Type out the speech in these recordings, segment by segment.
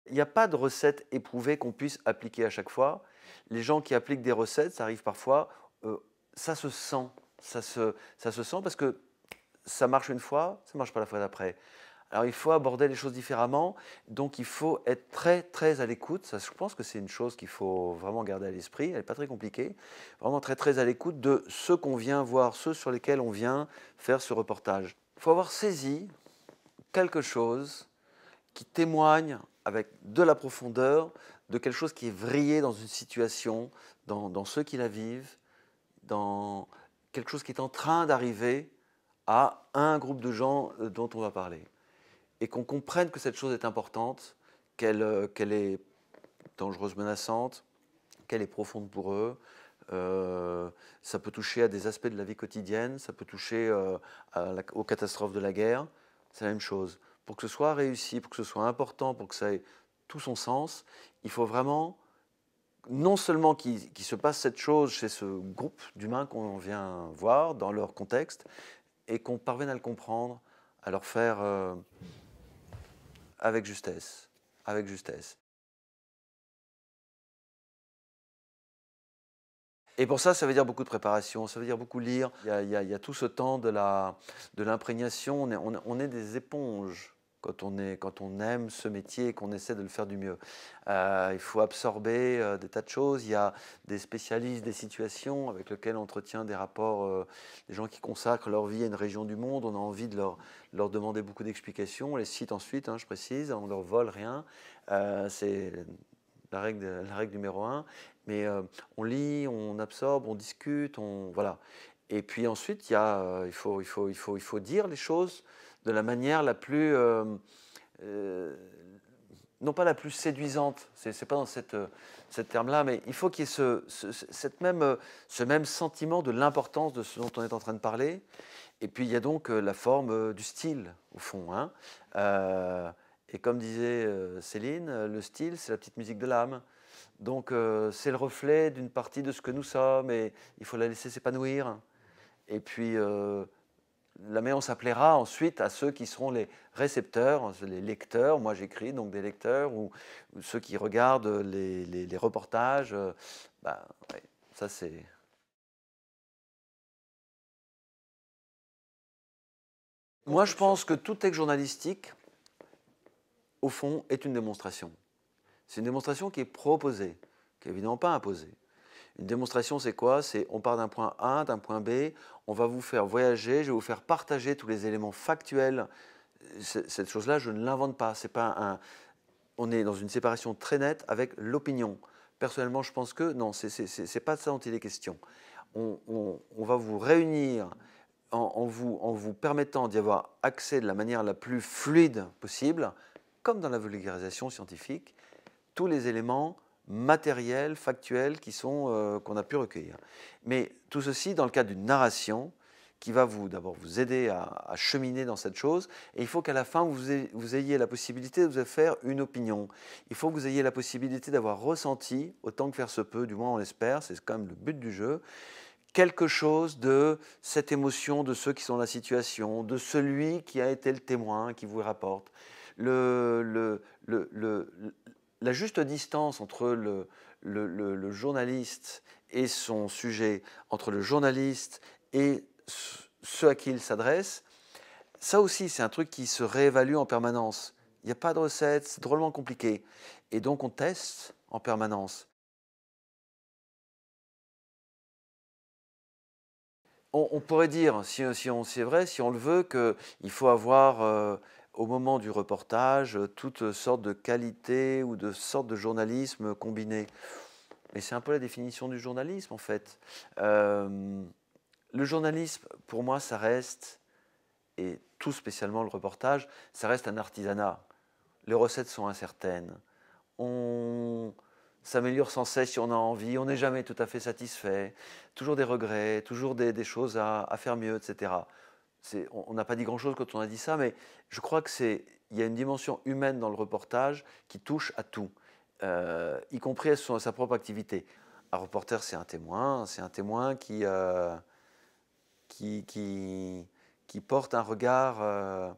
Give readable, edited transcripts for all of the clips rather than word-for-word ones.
Il n'y a pas de recette éprouvée qu'on puisse appliquer à chaque fois. Les gens qui appliquent des recettes, ça arrive parfois, heu, ça se sent, ça se sent parce que ça marche une fois, ça ne marche pas la fois d'après. Alors il faut aborder les choses différemment, donc il faut être très, très à l'écoute. Ça, je pense que c'est une chose qu'il faut vraiment garder à l'esprit, elle n'est pas très compliquée. Vraiment très, très à l'écoute de ceux qu'on vient voir, ceux sur lesquels on vient faire ce reportage. Il faut avoir saisi quelque chose qui témoigne avec de la profondeur de quelque chose qui est vrillé dans une situation, dans ceux qui la vivent, dans quelque chose qui est en train d'arriver à un groupe de gens dont on va parler. Et qu'on comprenne que cette chose est importante, qu'elle est dangereuse, menaçante, qu'elle est profonde pour eux. Ça peut toucher à des aspects de la vie quotidienne, ça peut toucher aux catastrophes de la guerre. C'est la même chose. Pour que ce soit réussi, pour que ce soit important, pour que ça ait tout son sens, il faut vraiment non seulement qu'il se passe cette chose chez ce groupe d'humains qu'on vient voir dans leur contexte, et qu'on parvienne à le comprendre, à leur faire avec justesse, avec justesse. Et pour ça veut dire beaucoup de préparation, ça veut dire beaucoup lire. Il y a tout ce temps de l'imprégnation. On est des éponges quand on aime ce métier et qu'on essaie de le faire du mieux. Il faut absorber des tas de choses. Il y a des spécialistes des situations avec lesquels on entretient des rapports, des gens qui consacrent leur vie à une région du monde. On a envie de leur demander beaucoup d'explications. On les cite ensuite, hein, je précise, on ne leur vole rien. C'est la règle numéro un. Mais on lit, on absorbe, on discute, voilà. Et puis ensuite, il faut dire les choses de la manière la plus, euh, non pas la plus séduisante, c'est pas dans cette terme-là, mais il faut qu'il y ait ce même sentiment de l'importance de ce dont on est en train de parler. Et puis il y a donc la forme du style, au fond, hein. Et comme disait Céline, le style, c'est la petite musique de l'âme. Donc c'est le reflet d'une partie de ce que nous sommes et il faut la laisser s'épanouir. Et puis mais on s'appellera ensuite à ceux qui seront les récepteurs, les lecteurs. Moi j'écris donc des lecteurs ou ceux qui regardent les reportages. Ouais, ça c'est. Moi je pense que tout texte journalistique, au fond, est une démonstration. C'est une démonstration qui est proposée, qui n'est évidemment pas imposée. Une démonstration, c'est quoi? C'est on part d'un point A, d'un point B, on va vous faire voyager, je vais vous faire partager tous les éléments factuels. Cette chose-là, je ne l'invente pas. C'est pas un. On est dans une séparation très nette avec l'opinion. Personnellement, je pense que non, c'est pas de ça dont il est question. On va vous réunir en vous permettant d'y avoir accès de la manière la plus fluide possible, comme dans la vulgarisation scientifique, tous les éléments matériels, factuels qu'on a pu recueillir. Mais tout ceci dans le cadre d'une narration qui va d'abord vous aider à cheminer dans cette chose, et il faut qu'à la fin vous ayez la possibilité de vous faire une opinion. Il faut que vous ayez la possibilité d'avoir ressenti, autant que faire se peut, du moins on l'espère, c'est quand même le but du jeu, quelque chose de cette émotion de ceux qui sont dans la situation, de celui qui a été le témoin, qui vous rapporte. La juste distance entre le journaliste et son sujet, entre le journaliste et ceux à qui il s'adresse, ça aussi, c'est un truc qui se réévalue en permanence. Il n'y a pas de recette, c'est drôlement compliqué. Et donc, on teste en permanence. On pourrait dire, c'est vrai, si on le veut, qu'il faut avoir, au moment du reportage, toutes sortes de qualités ou de sortes de journalisme combinés. Mais c'est un peu la définition du journalisme, en fait. Le journalisme, pour moi, ça reste, et tout spécialement le reportage, ça reste un artisanat. Les recettes sont incertaines. On s'améliore sans cesse si on a envie, on n'est jamais tout à fait satisfait, toujours des regrets, toujours des choses à faire mieux, etc. On n'a pas dit grand-chose quand on a dit ça, mais je crois il y a une dimension humaine dans le reportage qui touche à tout, y compris à sa propre activité. Un reporter, c'est un témoin qui porte un regard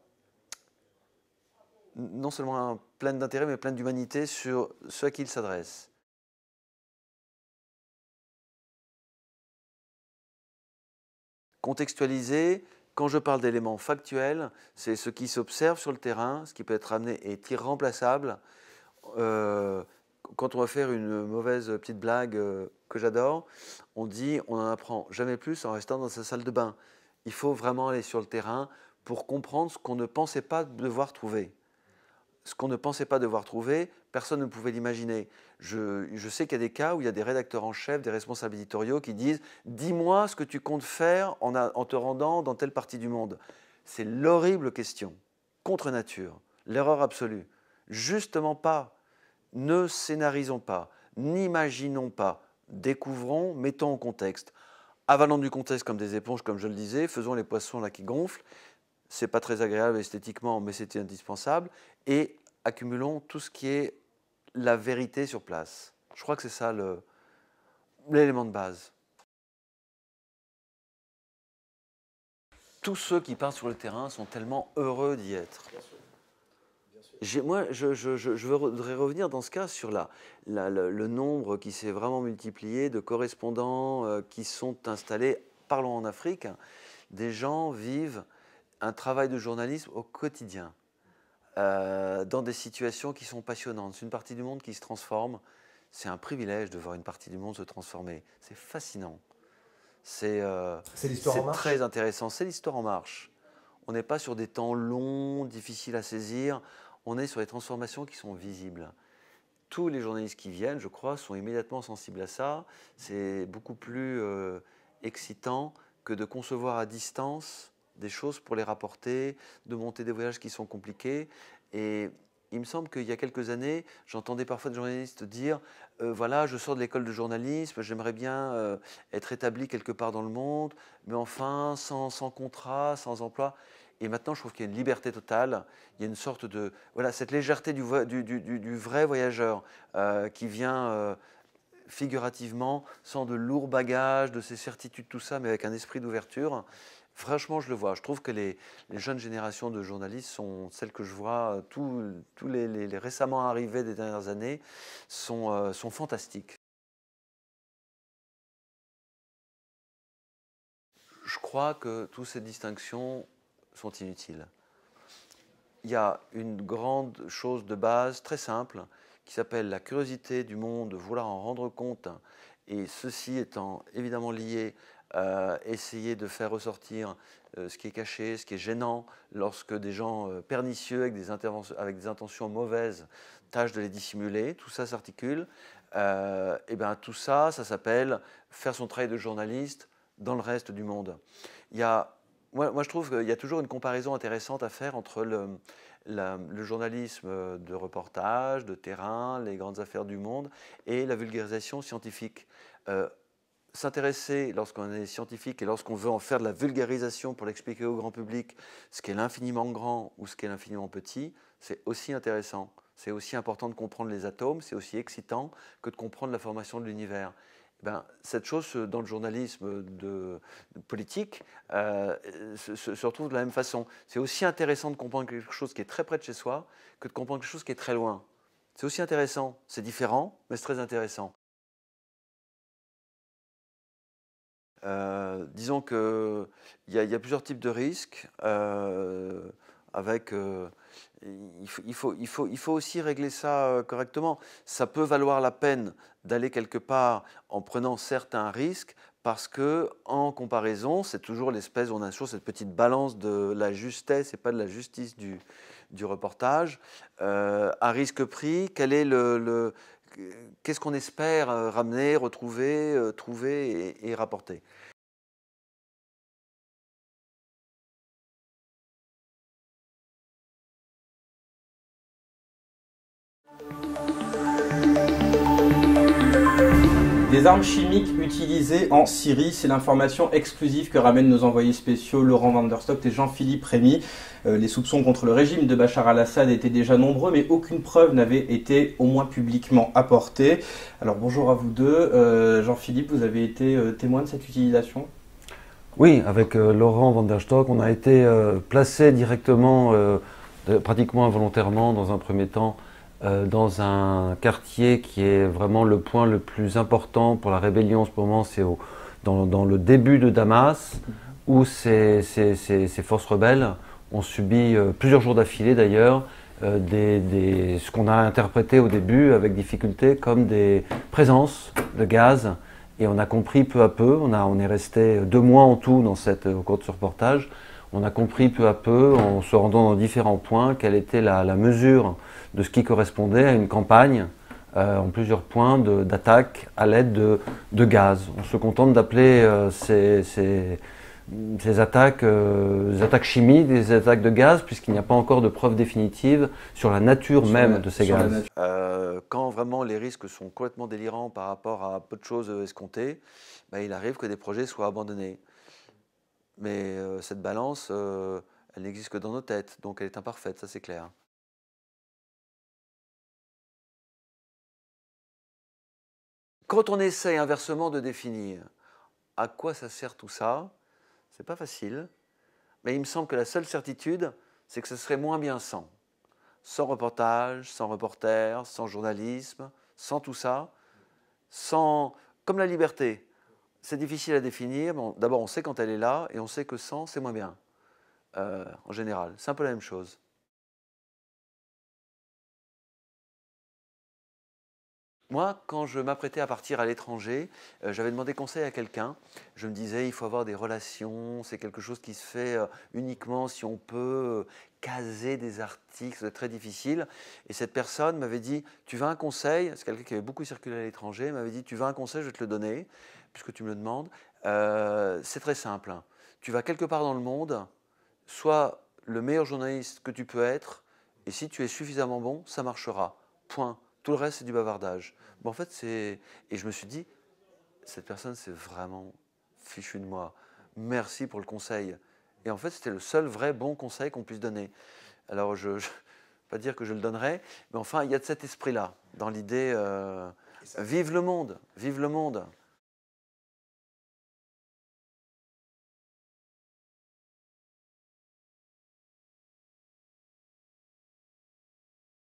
non seulement pleine d'intérêt, mais pleine d'humanité sur ceux à qui il s'adresse. Contextualiser, quand je parle d'éléments factuels, c'est ce qui s'observe sur le terrain, ce qui peut être amené est irremplaçable. Quand on va faire une mauvaise petite blague que j'adore, on dit on n'en apprend jamais plus en restant dans sa salle de bain. Il faut vraiment aller sur le terrain pour comprendre ce qu'on ne pensait pas devoir trouver. Ce qu'on ne pensait pas devoir trouver, personne ne pouvait l'imaginer. Je sais qu'il y a des cas où il y a des rédacteurs en chef, des responsables éditoriaux qui disent « Dis-moi ce que tu comptes faire en te rendant dans telle partie du monde ». C'est l'horrible question, contre nature, l'erreur absolue. Justement pas, ne scénarisons pas, n'imaginons pas, découvrons, mettons en contexte. Avalons du contexte comme des éponges, comme je le disais, faisons les poissons là qui gonflent. C'est pas très agréable esthétiquement, mais c'était indispensable. Et accumulons tout ce qui est la vérité sur place. Je crois que c'est ça l'élément de base. Tous ceux qui partent sur le terrain sont tellement heureux d'y être. Moi, je voudrais revenir dans ce cas sur le nombre qui s'est vraiment multiplié de correspondants qui sont installés, parlons en Afrique, des gens vivent un travail de journalisme au quotidien, dans des situations qui sont passionnantes. C'est une partie du monde qui se transforme. C'est un privilège de voir une partie du monde se transformer. C'est fascinant. C'est très intéressant. C'est l'histoire en marche. On n'est pas sur des temps longs, difficiles à saisir. On est sur des transformations qui sont visibles. Tous les journalistes qui viennent, je crois, sont immédiatement sensibles à ça. C'est beaucoup plus excitant que de concevoir à distance des choses pour les rapporter, de monter des voyages qui sont compliqués. Et il me semble qu'il y a quelques années, j'entendais parfois des journalistes dire voilà, je sors de l'école de journalisme, j'aimerais bien être établi quelque part dans le monde, mais enfin, sans contrat, sans emploi. Et maintenant, je trouve qu'il y a une liberté totale. Il y a une sorte de... Voilà, cette légèreté du vrai voyageur qui vient figurativement, sans de lourds bagages, de ses certitudes, tout ça, mais avec un esprit d'ouverture. Franchement, je le vois. Je trouve que les jeunes générations de journalistes sont celles que je vois, tous les récemment arrivés des dernières années, sont fantastiques. Je crois que toutes ces distinctions sont inutiles. Il y a une grande chose de base, très simple, qui s'appelle la curiosité du monde, vouloir en rendre compte, et ceci étant évidemment lié essayer de faire ressortir ce qui est caché, ce qui est gênant, lorsque des gens pernicieux avec des intentions mauvaises tâchent de les dissimuler, tout ça s'articule. Et bien tout ça, ça s'appelle faire son travail de journaliste dans le reste du monde. Moi, je trouve qu'il y a toujours une comparaison intéressante à faire entre le journalisme de reportage, de terrain, les grandes affaires du monde, et la vulgarisation scientifique. S'intéresser, lorsqu'on est scientifique et lorsqu'on veut en faire de la vulgarisation pour l'expliquer au grand public, ce qui est l'infiniment grand ou ce qui est l'infiniment petit, c'est aussi intéressant. C'est aussi important de comprendre les atomes, c'est aussi excitant que de comprendre la formation de l'univers. Cette chose dans le journalisme politique se retrouve de la même façon. C'est aussi intéressant de comprendre quelque chose qui est très près de chez soi que de comprendre quelque chose qui est très loin. C'est aussi intéressant, c'est différent, mais c'est très intéressant. Disons qu'il y a plusieurs types de risques. Il faut aussi régler ça correctement. Ça peut valoir la peine d'aller quelque part en prenant certains risques parce que, en comparaison, c'est toujours l'espèce, on a toujours cette petite balance de la justesse et pas de la justice du reportage. À risque pris, qu'est-ce qu'on espère ramener, retrouver, trouver et rapporter? Des armes chimiques utilisées en Syrie, c'est l'information exclusive que ramènent nos envoyés spéciaux Laurent Van der Stock et Jean-Philippe Rémy. Les soupçons contre le régime de Bachar al-Assad étaient déjà nombreux, mais aucune preuve n'avait été au moins publiquement apportée. Alors bonjour à vous deux. Jean-Philippe, vous avez été témoin de cette utilisation? Oui, avec Laurent Van der Stock, on a été placé directement pratiquement involontairement dans un premier temps, dans un quartier qui est vraiment le point le plus important pour la rébellion en ce moment, c'est dans le début de Damas, où ces forces rebelles ont subi plusieurs jours d'affilée d'ailleurs, ce qu'on a interprété au début avec difficulté comme des présences de gaz. Et on a compris peu à peu, on est resté 2 mois en tout au cours de ce reportage, on a compris peu à peu, en se rendant dans différents points, quelle était la mesure de ce qui correspondait à une campagne en plusieurs points d'attaque à l'aide de gaz. On se contente d'appeler ces attaques, des attaques chimiques, des attaques de gaz, puisqu'il n'y a pas encore de preuves définitives sur la nature même de ces gaz. Quand vraiment les risques sont complètement délirants par rapport à peu de choses escomptées, ben, il arrive que des projets soient abandonnés. Mais cette balance, elle n'existe que dans nos têtes, donc elle est imparfaite, ça c'est clair. Quand on essaye inversement de définir à quoi ça sert tout ça, c'est pas facile, mais il me semble que la seule certitude, c'est que ce serait moins bien sans. Sans reportage, sans reporter, sans journalisme, sans tout ça, comme la liberté. C'est difficile à définir. Bon, d'abord, on sait quand elle est là, et on sait que sans, c'est moins bien, en général. C'est un peu la même chose. Moi, quand je m'apprêtais à partir à l'étranger, j'avais demandé conseil à quelqu'un. Je me disais, il faut avoir des relations, c'est quelque chose qui se fait uniquement si on peut caser des articles, c'est très difficile. Et cette personne m'avait dit, tu veux un conseil? C'est quelqu'un qui avait beaucoup circulé à l'étranger, m'avait dit, tu veux un conseil, je vais te le donner, puisque tu me le demandes. C'est très simple, hein. Tu vas quelque part dans le monde, sois le meilleur journaliste que tu peux être, et si tu es suffisamment bon, ça marchera. Point. Tout le reste, c'est du bavardage. Bon, en fait, et je me suis dit, cette personne, c'est vraiment fichu de moi. Merci pour le conseil. Et en fait, c'était le seul vrai bon conseil qu'on puisse donner. Alors, je ne vais pas dire que je le donnerai, mais enfin, il y a de cet esprit-là, dans l'idée, vive le monde, vive le monde.